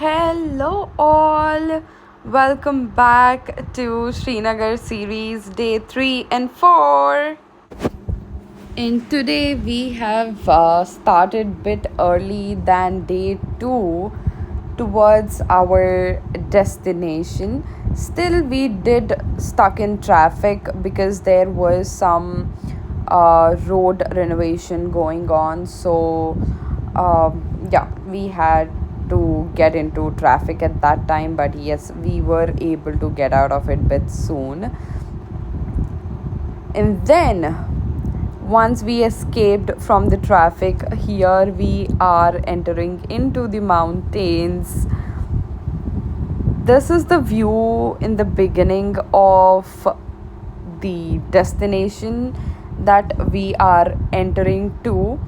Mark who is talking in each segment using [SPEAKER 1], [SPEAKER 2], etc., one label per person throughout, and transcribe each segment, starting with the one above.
[SPEAKER 1] Hello, all. Welcome back to Srinagar series day 3 and 4. And today we have started bit early than day 2 towards our destination. Still, we did stuck in traffic because there was some road renovation going on. Yeah, we had to get into traffic at that time, but yes, we were able to get out of it bit soon. And then once we escaped from the traffic, here we are entering into the mountains. This is the view in the beginning of the destination that we are entering to,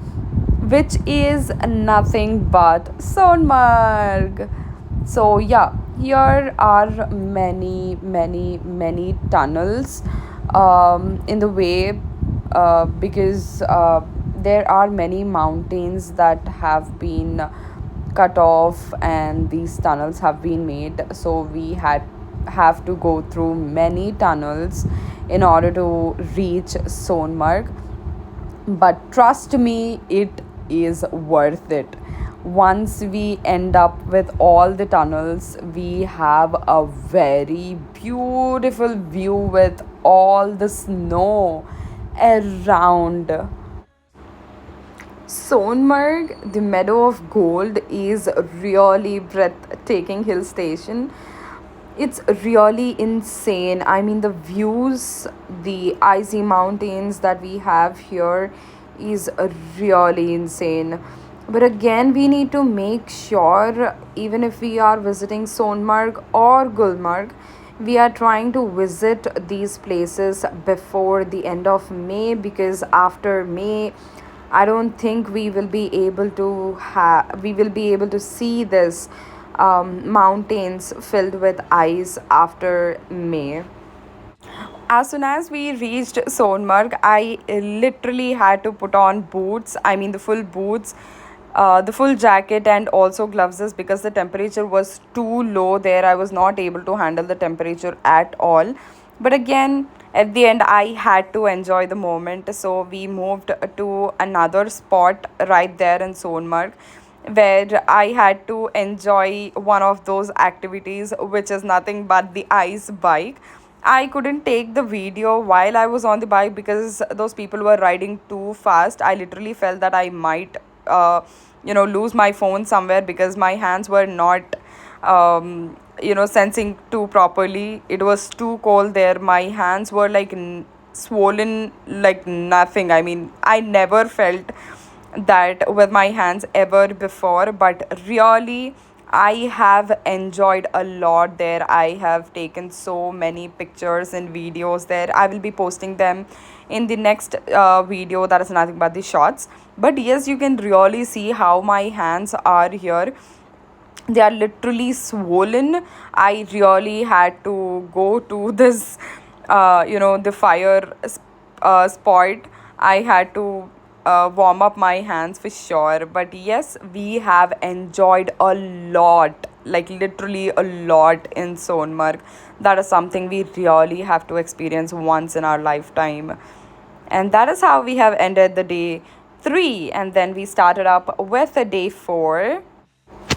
[SPEAKER 1] which is nothing but Sonmarg. So, yeah, here are many tunnels in the way because there are many mountains that have been cut off and these tunnels have been made, so we had have to go through many tunnels in order to reach Sonmarg. But trust me, it is worth it. Once we end up with all the tunnels, we have a very beautiful view with all the snow around. Sonmarg, the Meadow of Gold, is really breathtaking hill station. It's really insane. I mean, the views, the icy mountains that we have here is really insane. But again, we need to make sure, even if we are visiting Sonmarg or Gulmarg, we are trying to visit these places before the end of May, because after May, I don't think we will be able to see this mountains filled with ice after May. As soon as we reached Sonmarg, I literally had to put on boots. I mean, the full boots, the full jacket, and also gloves because the temperature was too low there. I was not able to handle the temperature at all. But again, at the end, I had to enjoy the moment. So we moved to another spot right there in Sonmarg where I had to enjoy one of those activities, which is nothing but the ice bike. I couldn't take the video while I was on the bike because those people were riding too fast. I literally felt that I might, lose my phone somewhere because my hands were not, sensing too properly. It was too cold there. My hands were like swollen like nothing. I mean, I never felt that with my hands ever before, but really I have enjoyed a lot there. I have taken so many pictures and videos there. I will be posting them in the next video, that is nothing but the shots. But yes, you can really see how my hands are here. They are literally swollen. I really had to go to this the spot. I had to warm up my hands for sure. But yes, we have enjoyed a lot, like literally a lot in Sonmarg. That is something we really have to experience once in our lifetime. And that is how we have ended the day 3, and then we started up with a day 4.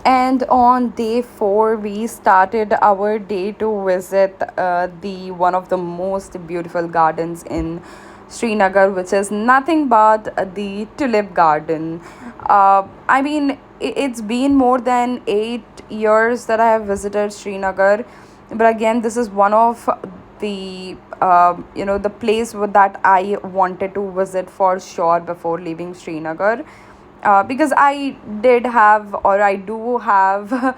[SPEAKER 1] And on day 4, we started our day to visit the one of the most beautiful gardens in Srinagar, which is nothing but the Tulip Garden. I mean, it's been more than 8 years that I have visited Srinagar, but again, this is one of the place that I wanted to visit for sure before leaving Srinagar, because I did have, or I do have,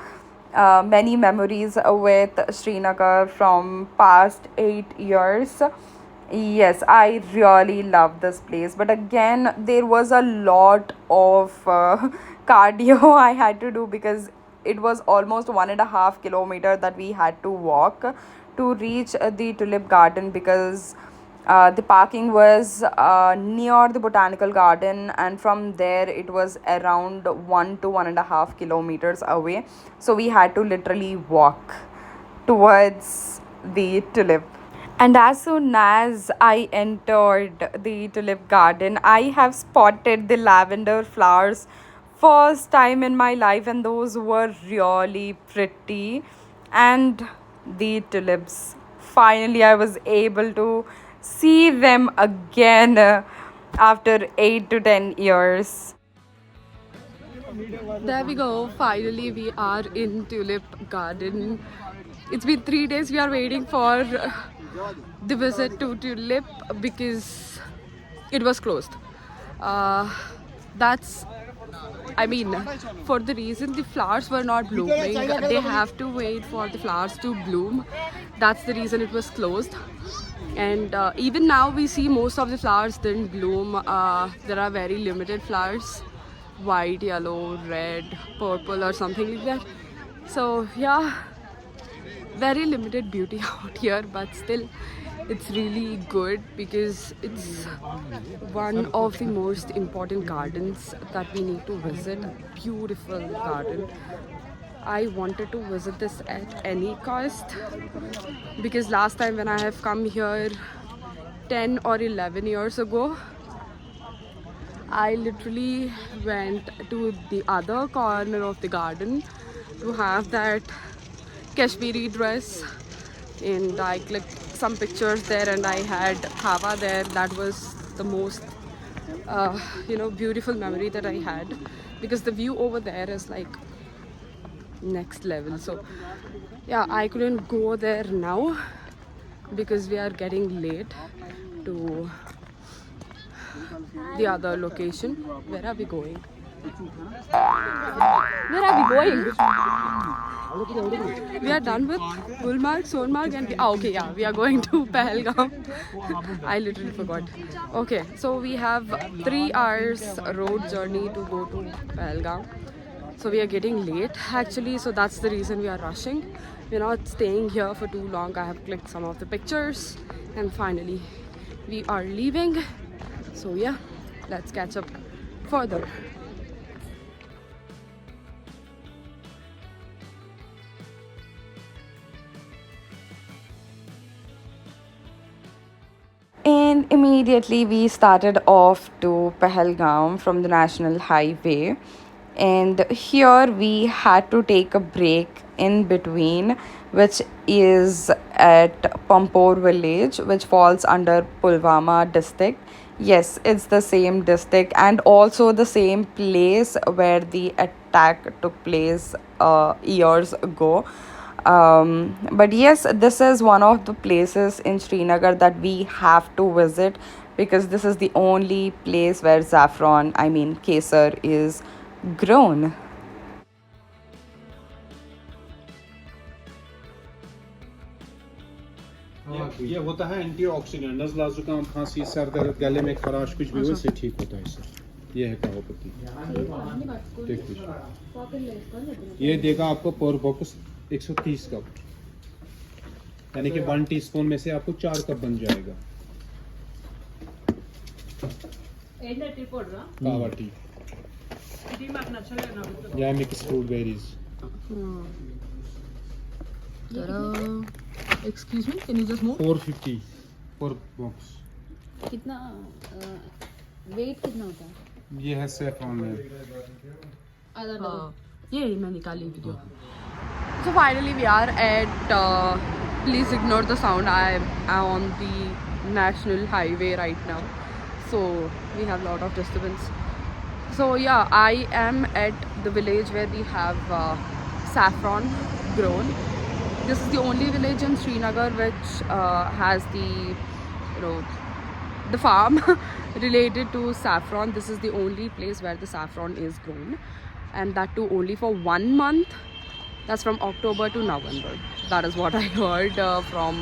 [SPEAKER 1] many memories with Srinagar from past 8 years. Yes, I really love this place, but again, there was a lot of cardio I had to do because it was almost 1.5 kilometer that we had to walk to reach the Tulip Garden, because The parking was near the botanical garden, and from there it was around 1 to 1.5 kilometers away. So we had to literally walk towards the tulip. And as soon as I entered the tulip garden, I have spotted the lavender flowers first time in my life, and those were really pretty. And the tulips, finally, I was able to see them again after 8 to 10 years. There we go. Finally, we are in Tulip Garden. It's been 3 days. We are waiting for the visit to Tulip because it was closed. Uh, that's, I mean, for the reason the flowers were not blooming, they have to wait for the flowers to bloom. That's the reason it was closed. And even now, we see most of the flowers didn't bloom. There are very limited flowers, white, yellow, red, purple, or something like that. So, yeah, very limited beauty out here, but still it's really good because it's one of the most important gardens that we need to visit. Beautiful garden. I wanted to visit this at any cost because last time when I have come here 10 or 11 years ago, I literally went to the other corner of the garden to have that Kashmiri dress, and I clicked some pictures there and I had Hava there. That was the most beautiful memory that I had because the view over there is like next level. So yeah, I couldn't go there now because we are getting late to the other location. Where are we going? Where are we going? We are done with Gulmarg, Sonmarg, and okay, yeah, we are going to Pahalgam. I literally forgot. Okay, so we have 3 hours road journey to go to Pahalgam. So we are getting late actually, so that's the reason we are rushing. We're not staying here for too long. I have clicked some of the pictures, and finally we are leaving. So yeah, let's catch up further. And immediately we started off to Pahalgam from the national highway. And here we had to take a break in between, which is at Pampore village, which falls under Pulwama district. Yes, it's the same district and also the same place where the attack took place years ago. But yes, this is one of the places in Srinagar that we have to visit because this is the only place where saffron, I mean kesar, is grown.
[SPEAKER 2] ये होता है antioxidant, नज़ला जुकाम खांसी sir दर्द गले में खराश कुछ भी हो इससे ठीक होता है इससे। ये है कहोपति। देखिए ये देगा आपको पर बॉक्स 130 कप, यानी कि 1 टीस्पून में से आपको 4 कप बन जाएगा कावा टी या mix fruit berries.
[SPEAKER 1] Excuse me, can you just move?
[SPEAKER 2] 450 पर बॉक्स।
[SPEAKER 3] कितना वेट कितना होता है?
[SPEAKER 2] ये है सैफरॉन में
[SPEAKER 3] आधा डब्बा।
[SPEAKER 1] ये मैं निकाली video. So finally we are at please ignore the sound. I am on the national highway right now, so we have a lot of disturbance. So yeah, I am at the village where we have saffron grown. This is the only village in Srinagar which has the farm related to saffron. This is the only place where the saffron is grown, and that too only for 1 month. That's from October to November. That is what I heard from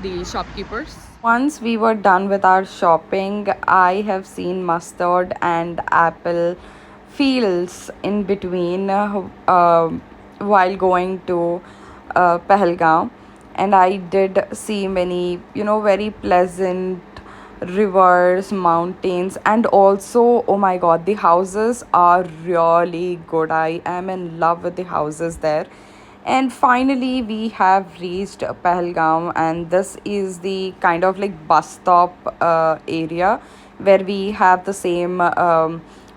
[SPEAKER 1] the shopkeepers. Once we were done with our shopping, I have seen mustard and apple fields in between while going to Pahalgam. and I did see many, very pleasant rivers, mountains, and also, oh my god, the houses are really good. I am in love with the houses there. And finally, we have reached Pahalgam, and this is the kind of like bus stop area where we have the same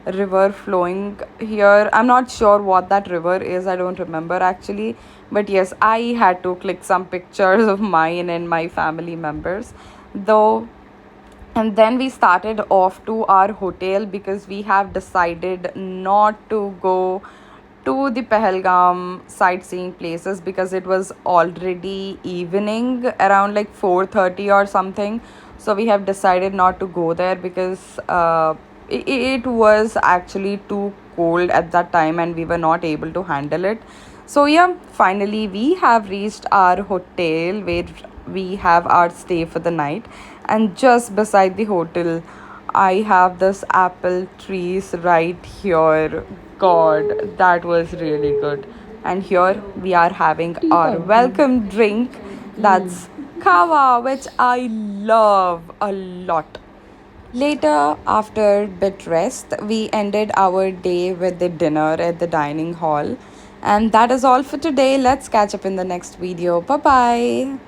[SPEAKER 1] river flowing here. I'm not sure what that river is, I don't remember actually, but yes, I had to click some pictures of mine and my family members, though. And then we started off to our hotel because we have decided not to go to the Pahalgam sightseeing places because it was already evening around like 4:30 or something. So we have decided not to go there because it was actually too cold at that time and we were not able to handle it. So yeah, finally we have reached our hotel where we have our stay for the night, and just beside the hotel I have this apple trees right here. God, that was really good. And here we are having
[SPEAKER 3] Tea
[SPEAKER 1] our
[SPEAKER 3] party.
[SPEAKER 1] welcome drink. That's kava, which I love a lot. Later, after bit rest, we ended our day with the dinner at the dining hall. And that is all for today. Let's catch up in the next video. Bye bye.